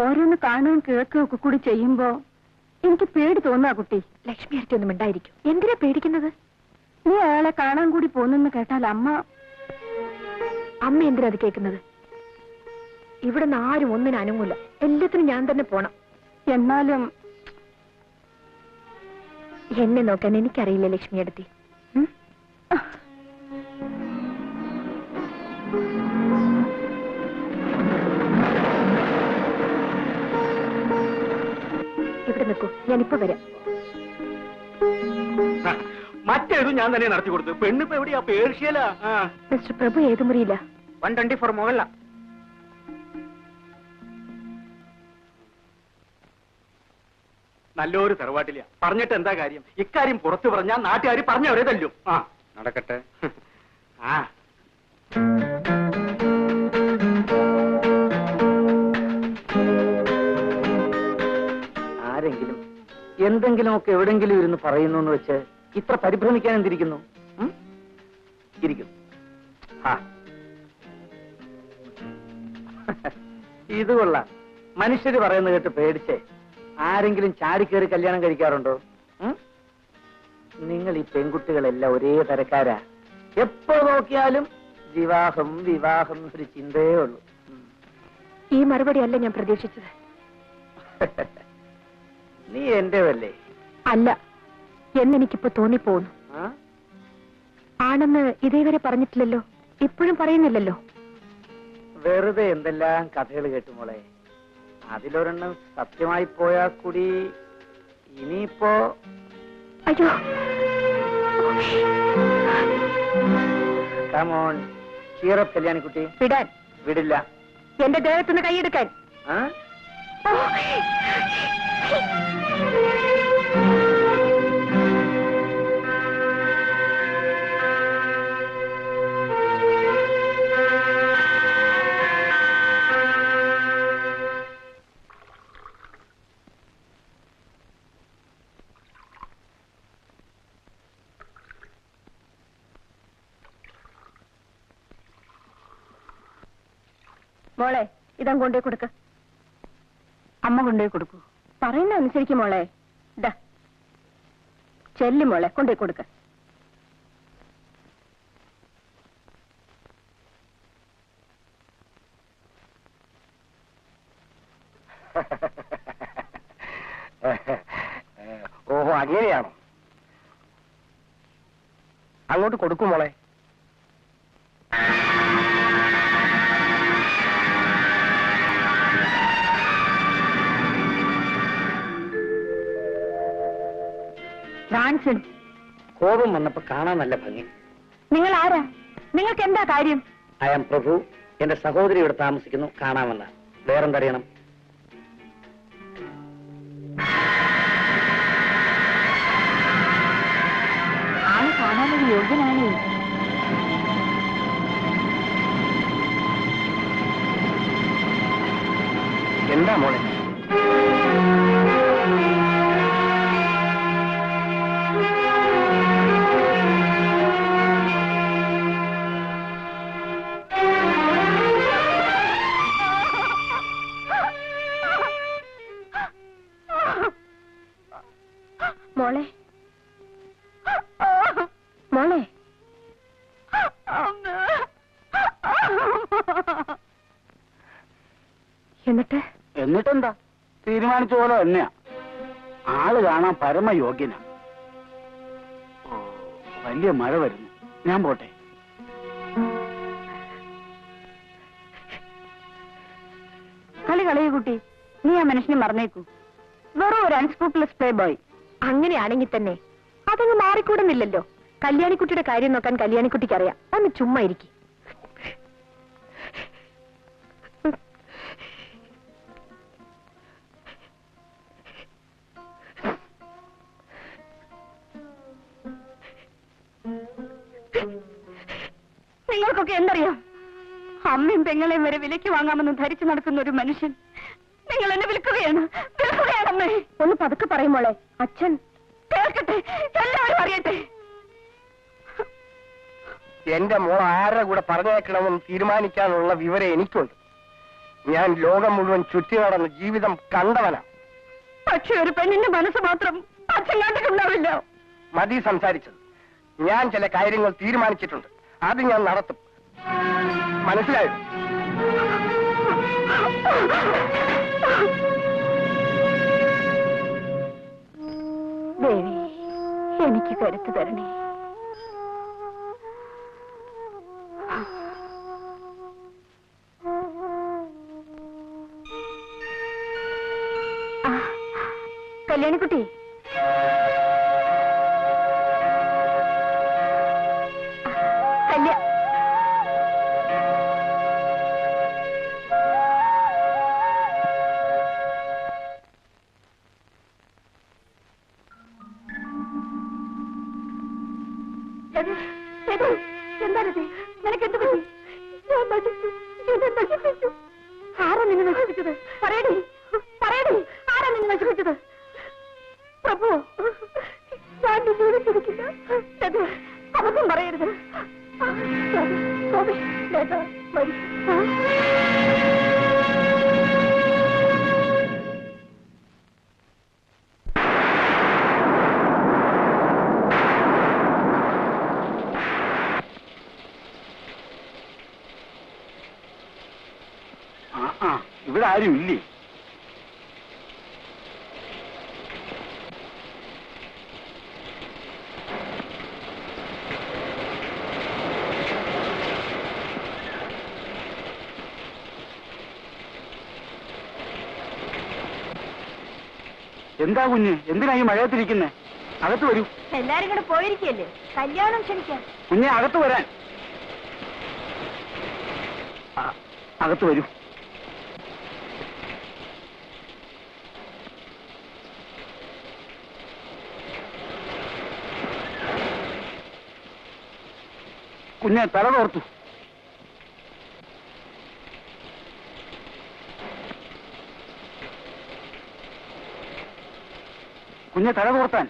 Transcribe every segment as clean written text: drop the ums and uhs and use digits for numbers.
ഓരോന്ന് കാണുകയും കേൾക്കുകയും ഒക്കെ കൂടി ചെയ്യുമ്പോ എനിക്ക് പേടി തോന്നാ കുട്ടി. ലക്ഷ്മി അടുത്ത് ഒന്നും ഉണ്ടായിരിക്കും. എന്തിനാ പേടിക്കുന്നത്? നീ അയാളെ കാണാൻ കൂടി പോന്നെന്ന് കേട്ടാൽ അമ്മ എന്തിനാ അത് കേൾക്കുന്നത്? ഇവിടെ നിന്ന് ആരും ഒന്നിനും അനങ്ങൂല. എല്ലാത്തിനും ഞാൻ തന്നെ പോണം. എന്നാലും എന്നെ നോക്കാൻ എനിക്കറിയില്ല ലക്ഷ്മി അടുത്തി. ഇവിടെ നിൽക്കൂ, ഞാനിപ്പോ വരാം. മറ്റേതും ഞാൻ തന്നെ നടത്തി കൊടുത്തു. പെണ്ണിപ്പോ എവിടെയാ? പേർഷ്യല. മിസ്റ്റർ പ്രഭു ഏത് മുറിയില്ല? 124 മുകളില. നല്ലൊരു തറവാട്ടില്ല. പറഞ്ഞിട്ട് എന്താ കാര്യം? ഇക്കാര്യം പുറത്തു പറഞ്ഞാൽ നാട്ടുകാർ പറഞ്ഞവരെ തല്ലും. നടക്കട്ടെ. ആരെങ്കിലും എന്തെങ്കിലുമൊക്കെ എവിടെങ്കിലും ഇരുന്ന് പറയുന്നു എന്ന് വെച്ച് ഇത്ര പരിഭ്രമിക്കാൻ എന്തിരിക്കുന്നു? ഇരിക്കുന്നു. ഇത് കൊള്ളാം. മനുഷ്യര് പറയുന്നത് കേട്ട് പേടിച്ചേ ആരെങ്കിലും ചാടിക്കേറി കല്യാണം കഴിക്കാറുണ്ടോ? നിങ്ങൾ ഈ പെൺകുട്ടികളെല്ലാം ഒരേ തരക്കാരാ. എപ്പോ നോക്കിയാലും വിവാഹം വിവാഹം ഒരു ചിന്തയേ ഉള്ളൂ. ഈ മറുപടി അല്ല ഞാൻ പ്രതീക്ഷിച്ചത്. നീ എന്റേതല്ലേ? അല്ല എന്നെനിക്കിപ്പോ തോന്നിപ്പോന്നു. ആണെന്ന് ഇതേവരെ പറഞ്ഞിട്ടില്ലല്ലോ, ഇപ്പോഴും പറയുന്നില്ലല്ലോ. വെറുതെ എന്തെല്ലാം കഥകൾ കേട്ടു മോളെ. അതിലൊരെണ്ണം സത്യമായി പോയാൽ കൂടി ഇനിയിപ്പോ അയ്യോ. കമോൺ ചീറപ്പ് കല്യാണിക്കുട്ടി. വിടാൻ. വിടില്ല. എന്റെ ദേഹത്തുനിന്ന് കൈയെടുക്കാൻ. മോളെ ഇതം കൊണ്ടേ കൊടുക്ക. അമ്മ കൊണ്ടേ കൊടുക്കൂ. പറയുന്ന അനുസരിക്കും മോളെ. ഇതാ ചെല്ലി മോളെ കൊണ്ടേ കൊടുക്ക. ഓഹോ അങ്ങനെയാണോ? അങ്ങോട്ട് കൊടുക്കും മോളെ. കോപം വന്നപ്പോ കാണാൻ നല്ല ഭംഗി. നിങ്ങൾ ആരാ? നിങ്ങൾക്ക് എന്താ കാര്യം? ഐ ആം പ്രഭു. എന്റെ സഹോദരി ഇവിടെ താമസിക്കുന്നു. കാണാമെന്ന. വേറെന്തറിയണം? ആള് കാണാനൊരു യോഗ്യനാണേ. എന്താ മോളെ? മോളെ മോളെ എന്നിട്ടെന്താ? തീരുമാനിച്ച പോലെ തന്നെയാ. ആള് കാണാൻ പരമയോഗ്യനാ. വലിയ മഴ വരുന്നു. ഞാൻ പോട്ടെ. കളി കുട്ടി. നീ ആ മനുഷ്യനെ മറന്നേക്കൂ. വെറും ഒരു അൺസ്ക്രൂപ്പുലസ് പ്ലേ ബോയ്. അങ്ങനെയാണെങ്കിൽ തന്നെ അതങ്ങ് മാറിക്കൂടുന്നില്ലല്ലോ. കല്യാണിക്കുട്ടിയുടെ കാര്യം നോക്കാൻ കല്യാണിക്കുട്ടിക്ക് അറിയാം. ഒന്ന് ചുമ്മാ ഇരിക്കും. നിങ്ങൾക്കൊക്കെ എന്തറിയാം? അമ്മയും പെങ്ങളെയും വരെ വിലയ്ക്ക് വാങ്ങാമെന്ന് ധരിച്ചു നടക്കുന്ന ഒരു മനുഷ്യൻ നിങ്ങൾ എന്നെ വിൽക്കുകയാണ്. വിൽക്കുകയാണമ്മേ. ഒന്ന് പതുക്കെ പറയുമോളെ. അച്ഛൻ കേൾക്കട്ടെ, എല്ലാവരും അറിയട്ടെ. എന്റെ മോൾ ആരുടെ കൂടെ പറഞ്ഞേക്കണമെന്ന് തീരുമാനിക്കാനുള്ള വിവരം എനിക്കുണ്ട്. ഞാൻ ലോകം മുഴുവൻ ചുറ്റി നടന്ന ജീവിതം കണ്ടവനാ. പക്ഷെ ഒരു പെണ്ണിന്റെ മനസ്സ് മാത്രം അച്ഛൻ കണ്ടിട്ടുണ്ടാവില്ല. മതി സംസാരിച്ചത്. ഞാൻ ചില കാര്യങ്ങൾ തീരുമാനിച്ചിട്ടുണ്ട്. അത് ഞാൻ നടത്തും. മനസ്സിലായോ? ദേവി, എനിക്ക് കരുത്ത് തരണേ. കല്യാണിക്കുട്ടി, എന്താണിത്? നിനക്കെന്ത് പറ്റി? ആരാ നിന്നെ നശിപ്പിച്ചത്? പറയടി, പറയടി, ആരാ നിന്നെ നശിപ്പിച്ചത്? പ്രഭു, ഞാൻ നിന്നോട് ചിരിക്കില്ല. അബദ്ധം പറയരുത്. ഇവിടെ ആരും ഇല്ലേ? എന്താ കുഞ്ഞ്, എന്തിനാ ഈ മഴയത്തിരിക്കുന്നേ? അകത്ത് വരൂ. എല്ലാരും കൂടെ പോയിരിക്കല്ലേ, കല്യാണം ക്ഷണിക്കാൻ. കുഞ്ഞെ, അകത്ത് വരാൻ. അകത്ത് വരൂ. കുഞ്ഞെ, തല തോർത്തു. കുഞ്ഞെ, തല തോർത്താൻ.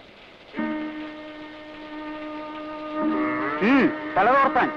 തല തോർത്താൻ.